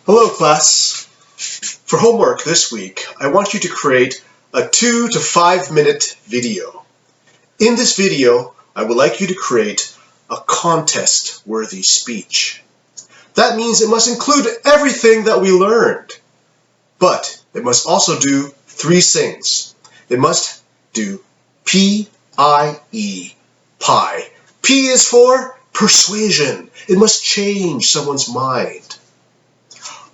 Hello class. For homework this week, I want you to create a 2 to 5 minute video. In this video, I would like you to create a contest-worthy speech. That means it must include everything that we learned, but it must also do 3 things. It must do P-I-E, pie. P is for persuasion. It must change someone's mind.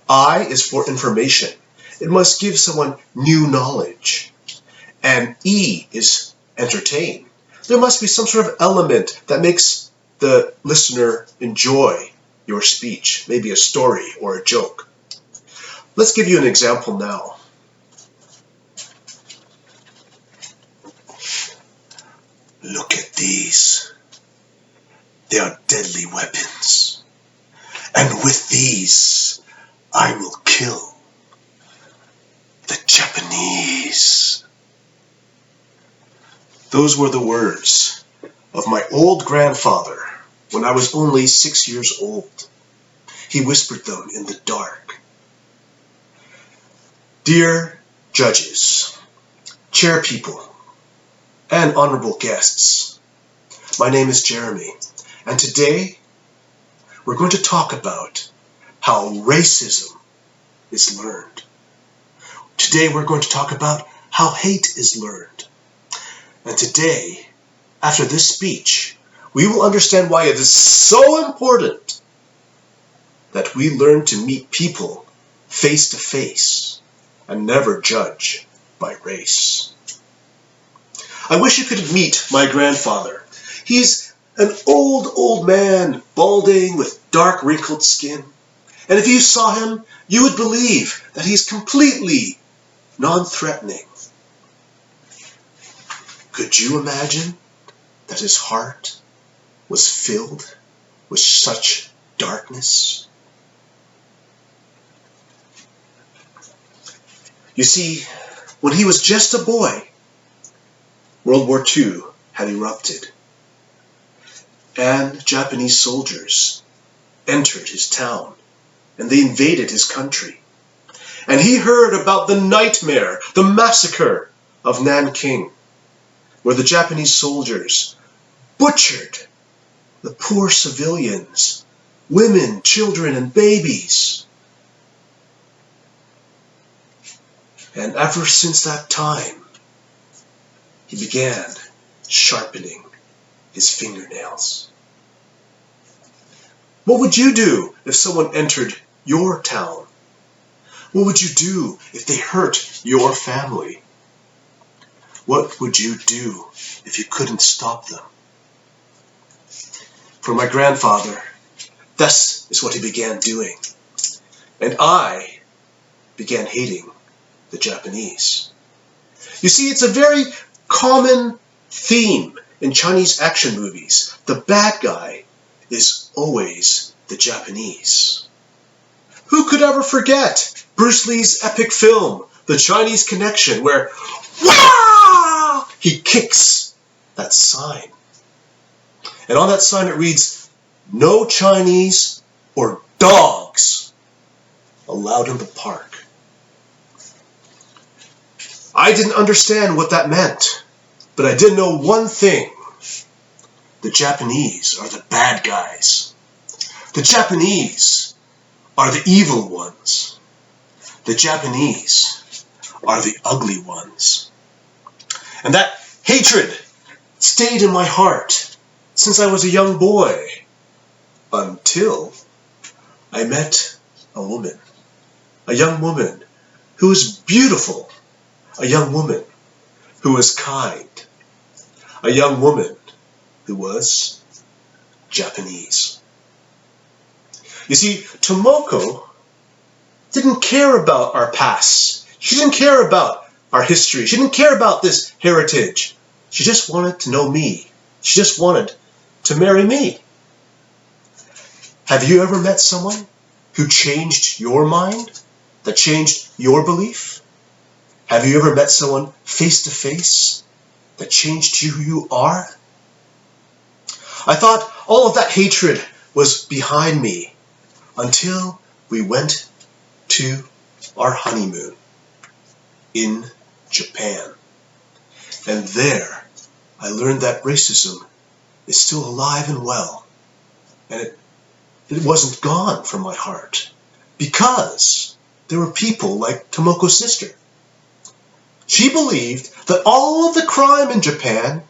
I is for information. It must give someone new knowledge. And E is entertain. There must be some sort of element that makes the listener enjoy your speech, maybe a story or a joke. Let's give you an example now. Look at these. They are deadly weapons. And with these, I will kill the Japanese. Those were the words of my old grandfather when I was only 6 years old. He whispered them in the dark. Dear judges, chair people, and honorable guests, my name is Jeremy, and today we're going to talk about how racism is learned. Today we're going to talk about how hate is learned. And today, after this speech, we will understand why it is so important that we learn to meet people face to face and never judge by race. I wish you could meet my grandfather. He's an old man, balding with dark wrinkled skin. And if you saw him, you would believe that he's completely non-threatening. Could you imagine that his heart was filled with such darkness? You see, when he was just a boy, World War II had erupted, and Japanese soldiers entered his town, and they invaded his country. And he heard about the nightmare, the massacre of Nanking, where the Japanese soldiers butchered the poor civilians, women, children, and babies. And ever since that time, he began sharpening his fingernails. What would you do if someone entered your town? What would you do if they hurt your family? What would you do if you couldn't stop them? For my grandfather, this is what he began doing. And I began hating the Japanese. You see, it's a very common theme in Chinese action movies. The bad guy is always the Japanese. Who could ever forget Bruce Lee's epic film, The Chinese Connection, where Wah! He kicks that sign. And on that sign it reads, "No Chinese or dogs allowed in the park." I didn't understand what that meant, but I did know one thing. The Japanese are the bad guys. The Japanese are the evil ones. The Japanese are the ugly ones. And that hatred stayed in my heart since I was a young boy, until I met a woman. A young woman who was beautiful. A young woman who was kind. A young woman who was Japanese. You see, Tomoko didn't care about our past. She didn't care about our history. She didn't care about this heritage. She just wanted to know me. She just wanted to marry me. Have you ever met someone who changed your mind? That changed your belief? Have you ever met someone face to face that changed you who you are? I thought all of that hatred was behind me until we went to our honeymoon in Japan. And there, I learned that racism is still alive and well. And it wasn't gone from my heart. Because there were people like Tomoko's sister. She believed that all of the crime in Japan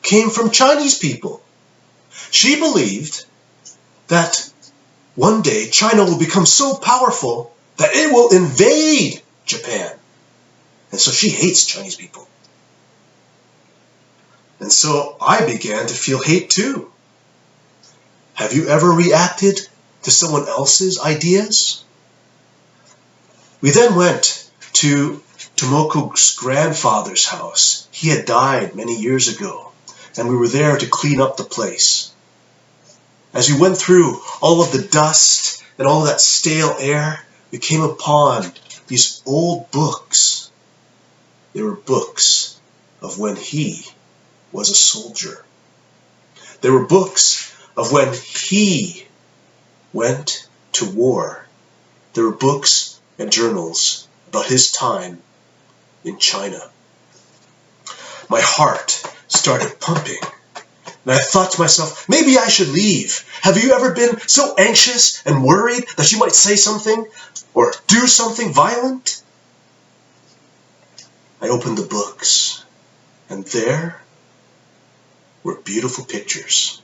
came from Chinese people. She believed that one day China will become so powerful that it will invade Japan. And so she hates Chinese people. And so I began to feel hate too. Have you ever reacted to someone else's ideas? We then went to Tomoko's grandfather's house. He had died many years ago, and we were there to clean up the place. As we went through all of the dust and all of that stale air, we came upon these old books. They were books of when he was a soldier. They were books of when he went to war. There were books and journals about his time in China. My heart started pumping, and I thought to myself, maybe I should leave. Have you ever been so anxious and worried that you might say something or do something violent? I opened the books, and there were beautiful pictures.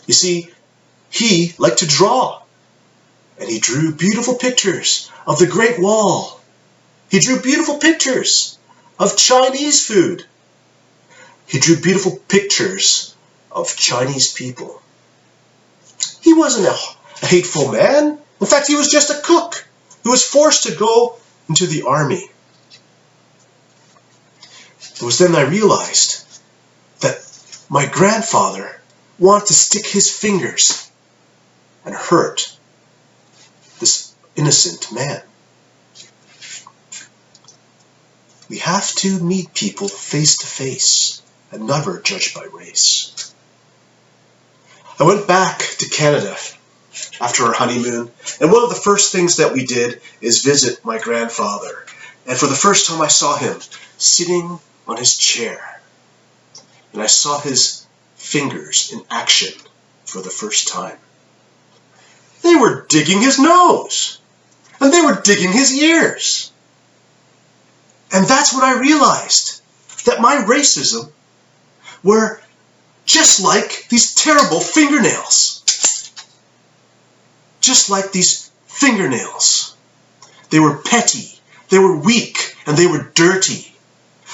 You see, he liked to draw, and he drew beautiful pictures of the Great Wall. He drew beautiful pictures of Chinese food. He drew beautiful pictures of Chinese people. He wasn't a hateful man. In fact, he was just a cook who was forced to go into the army. It was then I realized that my grandfather wanted to stick his fingers and hurt this innocent man. We have to meet people face to face and never judge by race. I went back to Canada after our honeymoon, and one of the first things that we did is visit my grandfather. And for the first time I saw him sitting on his chair, and I saw his fingers in action for the first time. They were digging his nose, and they were digging his ears. And that's when I realized that my racism were just like these terrible fingernails. Just like these fingernails. They were petty, they were weak, and they were dirty.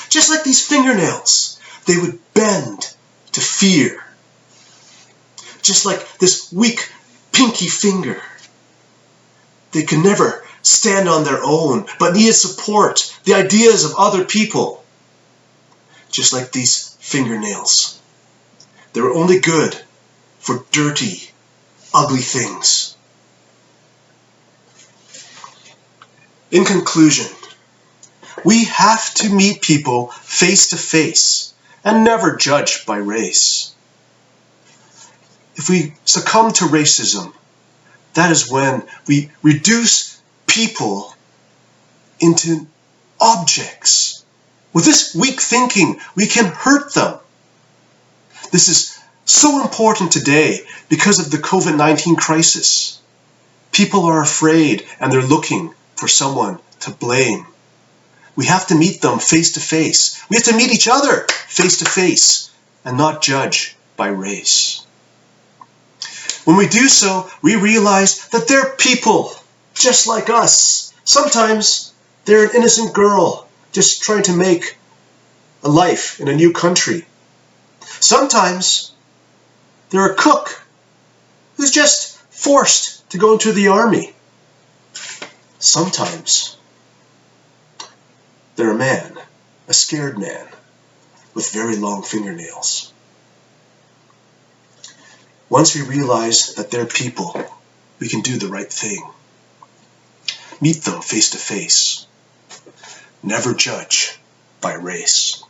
Just like these fingernails, they would bend to fear. Just like this weak pinky finger. They could never stand on their own, but needed support, the ideas of other people. Just like these fingernails. They were only good for dirty, ugly things. In conclusion, we have to meet people face to face and never judge by race. If we succumb to racism, that is when we reduce people into objects. With this weak thinking, we can hurt them. This is so important today because of the COVID-19 crisis. People are afraid and they're looking for someone to blame. We have to meet them face to face. We have to meet each other face to face and not judge by race. When we do so, we realize that they're people just like us. Sometimes they're an innocent girl just trying to make a life in a new country. Sometimes they're a cook who's just forced to go into the army. Sometimes they're a man, a scared man, with very long fingernails. Once we realize that they're people, we can do the right thing. Meet them face to face. Never judge by race.